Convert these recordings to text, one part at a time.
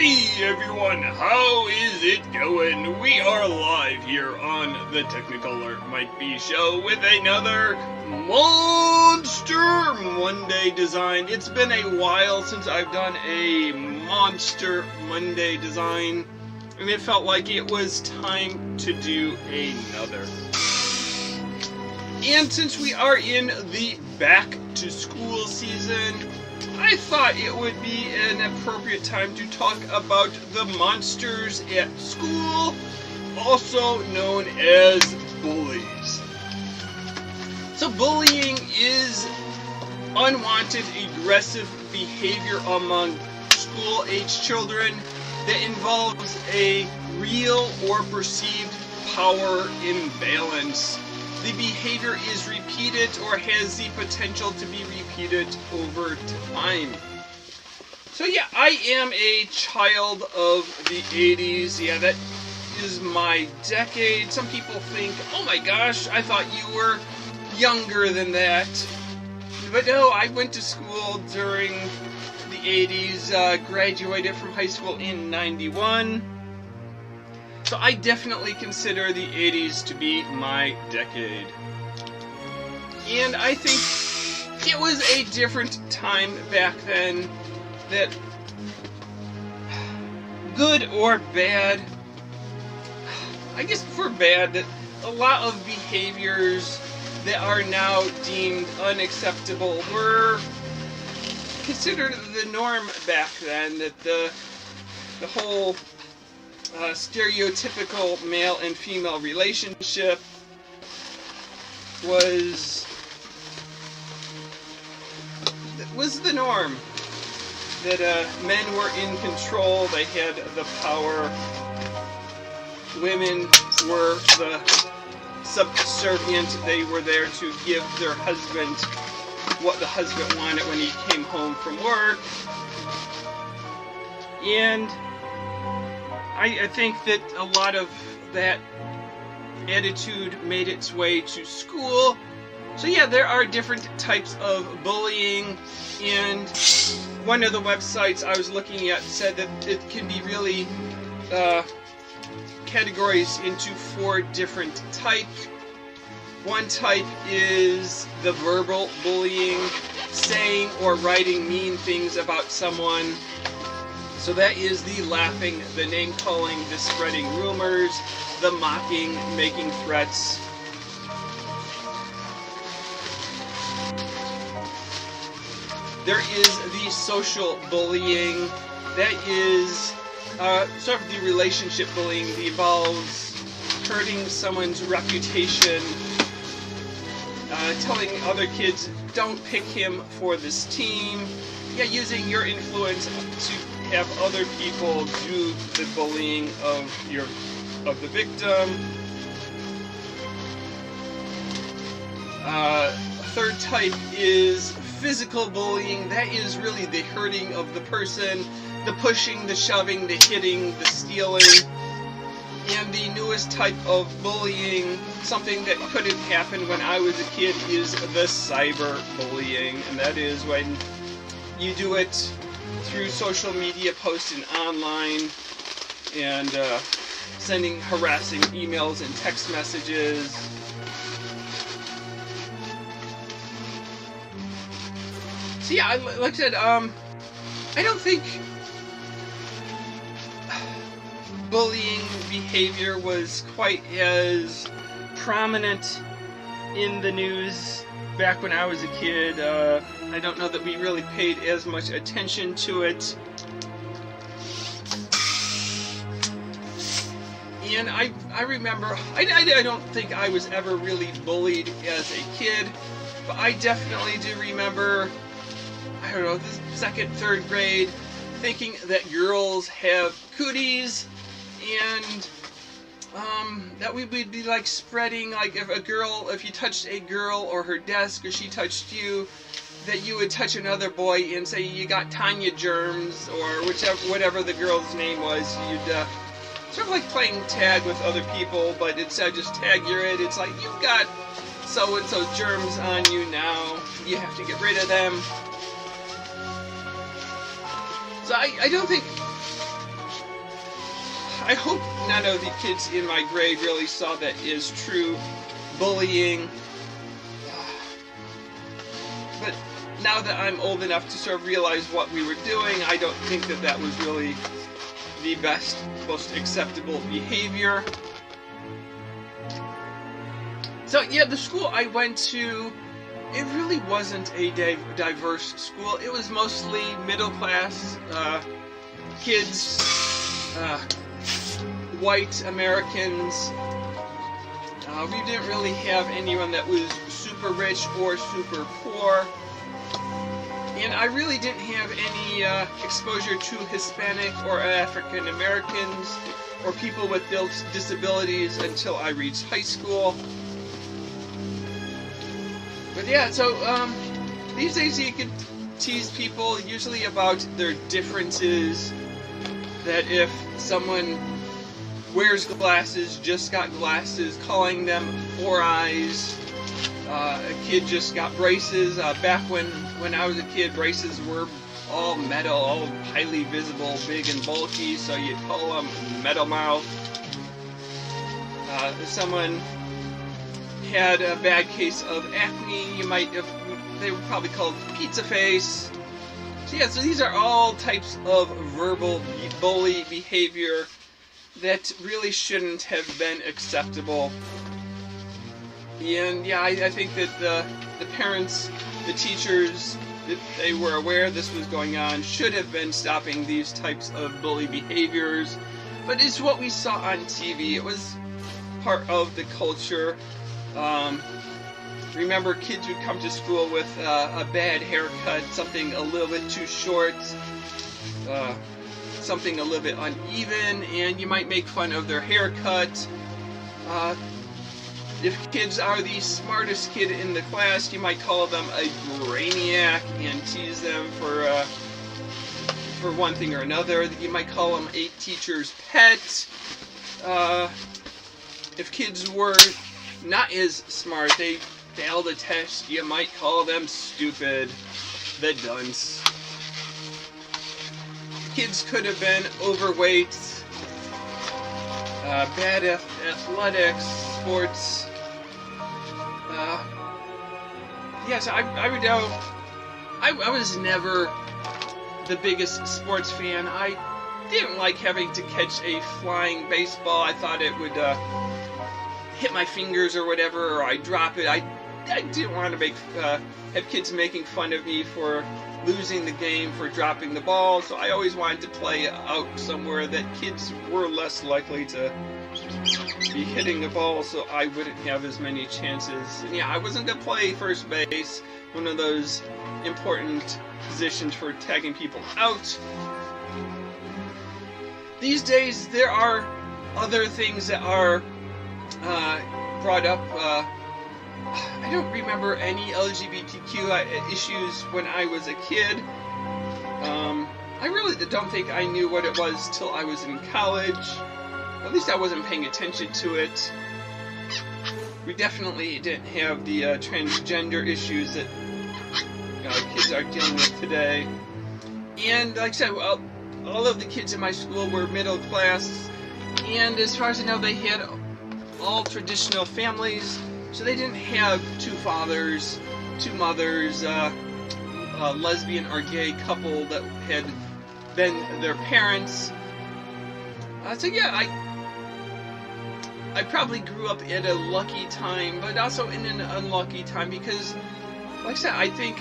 Howdy everyone, how is it going? We are live here on the Technicolor Mike B show with another Monster Monday design. It's been a while since I've done a Monster Monday design, and it felt like it was time to do another. And since we are in the back to school season, I thought it would be an appropriate time to talk about the monsters at school, also known as bullies. So bullying is unwanted, aggressive behavior among school-age children that involves a real or perceived power imbalance. The behavior is repeated or has the potential to be repeated over time. So yeah, I am a child of the 80s. Yeah, that is my decade. Some people think, oh my gosh, I thought you were younger than that. But no, I went to school during the 80s, graduated from high school in 91. So I definitely consider the 80s to be my decade. And I think it was a different time back then, that good or bad, I guess for bad, that a lot of behaviors that are now deemed unacceptable were considered the norm back then, that the whole stereotypical male and female relationship was the norm. That men were in control, they had the power, women were the subservient, they were there to give their husband what the husband wanted when he came home from work. And I think that a lot of that attitude made its way to school. So yeah, there are different types of bullying, and one of the websites I was looking at said that it can be really categorized into 4 different types. One type is the verbal bullying, saying or writing mean things about someone. So that is the laughing, the name-calling, the spreading rumors, the mocking, making threats. There is the social bullying. That is sort of the relationship bullying that involves hurting someone's reputation, telling other kids, don't pick him for this team. Yeah, using your influence to have other people do the bullying of the victim. Third type is physical bullying. That is really the hurting of the person, the pushing, the shoving, the hitting, the stealing. And the newest type of bullying, something that couldn't happen when I was a kid, is the cyber bullying, and that is when you do it through social media, posting online, and sending harassing emails and text messages. So yeah, like I said, I don't think bullying behavior was quite as prominent in the news back when I was a kid. I don't know that we really paid as much attention to it. And I remember, I don't think I was ever really bullied as a kid, but I definitely do remember, I don't know, the 2nd, 3rd grade, thinking that girls have cooties, and that we would be like spreading, like if you touched a girl or her desk, or she touched you, that you would touch another boy and say you got Tanya germs, or whatever the girl's name was. You'd sort of like playing tag with other people, but instead of just tag you're it, it's like you've got so-and-so germs on you now, you have to get rid of them. So I don't think I hope none of the kids in my grade really saw that as true bullying. But now that I'm old enough to sort of realize what we were doing, I don't think that that was really the best, most acceptable behavior. So yeah, the school I went to, it really wasn't a diverse school. It was mostly middle class kids, white Americans. We didn't really have anyone that was super rich or super poor. And I really didn't have any exposure to Hispanic or African Americans or people with disabilities until I reached high school. But yeah, so these days you can tease people usually about their differences. That if someone wears glasses, just got glasses, calling them four eyes. A kid just got braces. Back when I was a kid, braces were all metal, all highly visible, big and bulky, so you'd call them metal mouth. If someone had a bad case of acne, they would probably call it pizza face. So yeah, so these are all types of verbal bully behavior that really shouldn't have been acceptable. And yeah, I think that the parents, the teachers, if they were aware this was going on, should have been stopping these types of bully behaviors. But it's what we saw on TV. It was part of the culture. Remember, kids would come to school with a bad haircut, something a little bit too short, something a little bit uneven, and you might make fun of their haircut. If kids are the smartest kid in the class, you might call them a brainiac and tease them for one thing or another. You might call them a teacher's pet. If kids were not as smart, they failed a test, you might call them stupid, the dunce. Kids could have been overweight, bad athletics, sports. Yes, I was never the biggest sports fan. I didn't like having to catch a flying baseball. I thought it would hit my fingers or whatever, or I'd drop it. I didn't want to have kids making fun of me for losing the game, for dropping the ball, so I always wanted to play out somewhere that kids were less likely to be hitting the ball, so I wouldn't have as many chances. And yeah, I wasn't going to play first base, one of those important positions for tagging people out. These days, there are other things that are brought up. I don't remember any LGBTQ issues when I was a kid. I really don't think I knew what it was till I was in college. At least I wasn't paying attention to it. We definitely didn't have the transgender issues that kids are dealing with today. And like I said, well, all of the kids in my school were middle class, and as far as I know, they had all traditional families, so they didn't have two fathers, two mothers, a lesbian or gay couple that had been their parents. So yeah, I probably grew up at a lucky time, but also in an unlucky time because, like I said, I think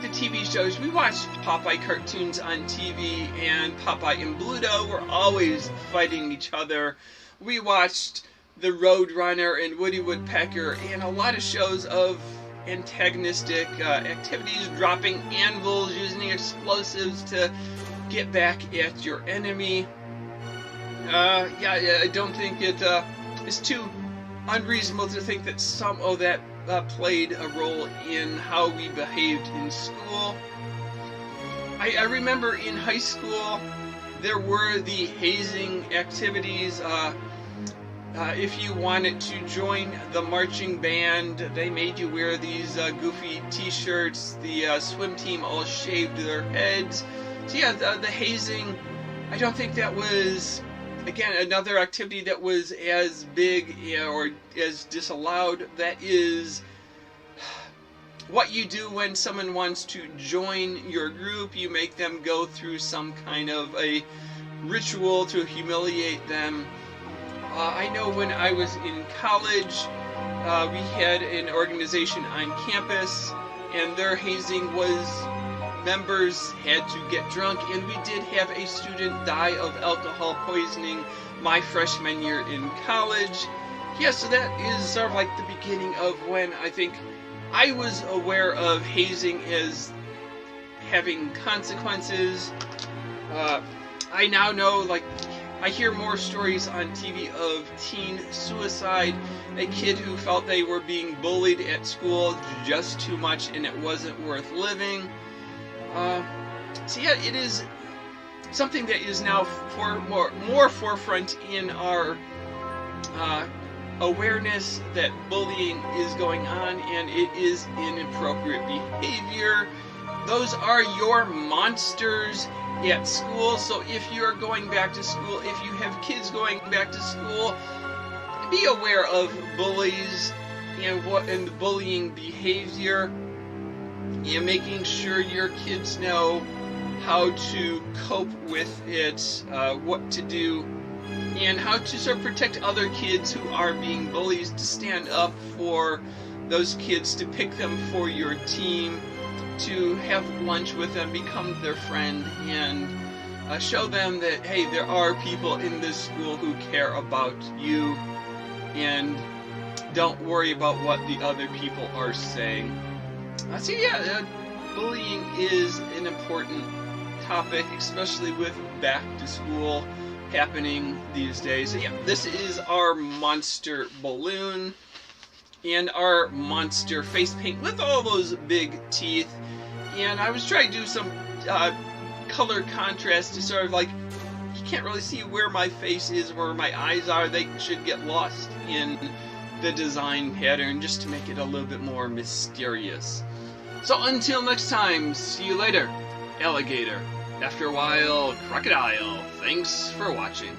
the TV shows, we watched Popeye cartoons on TV, and Popeye and Bluto were always fighting each other. We watched The Roadrunner and Woody Woodpecker, and a lot of shows of antagonistic activities, dropping anvils, using explosives to get back at your enemy. I don't think it's too unreasonable to think that some of that played a role in how we behaved in school. I remember in high school there were the hazing activities. If you wanted to join the marching band, they made you wear these goofy t-shirts. The swim team all shaved their heads. So yeah, the hazing, I don't think that was again, another activity that was as big or as disallowed, that is what you do when someone wants to join your group. You make them go through some kind of a ritual to humiliate them. I know when I was in college, we had an organization on campus, and their hazing was members had to get drunk, and we did have a student die of alcohol poisoning my freshman year in college. Yeah, so that is sort of like the beginning of when I think I was aware of hazing as having consequences. I now know, like, I hear more stories on TV of teen suicide, a kid who felt they were being bullied at school just too much and it wasn't worth living. So yeah, it is something that is now more forefront in our awareness that bullying is going on, and it is inappropriate behavior. Those are your monsters at school. So if you're going back to school, if you have kids going back to school, be aware of bullies and bullying behavior, and making sure your kids know how to cope with it, what to do, and how to sort of protect other kids who are being bullies, to stand up for those kids, to pick them for your team, to have lunch with them, become their friend, and show them that, hey, there are people in this school who care about you, and don't worry about what the other people are saying. So yeah, bullying is an important topic, especially with back to school happening these days. So yeah, this is our monster balloon and our monster face paint with all those big teeth. And I was trying to do some color contrast to sort of like, you can't really see where my face is, where my eyes are. They should get lost in the design pattern just to make it a little bit more mysterious. So until next time, see you later, alligator. After a while, crocodile. Thanks for watching.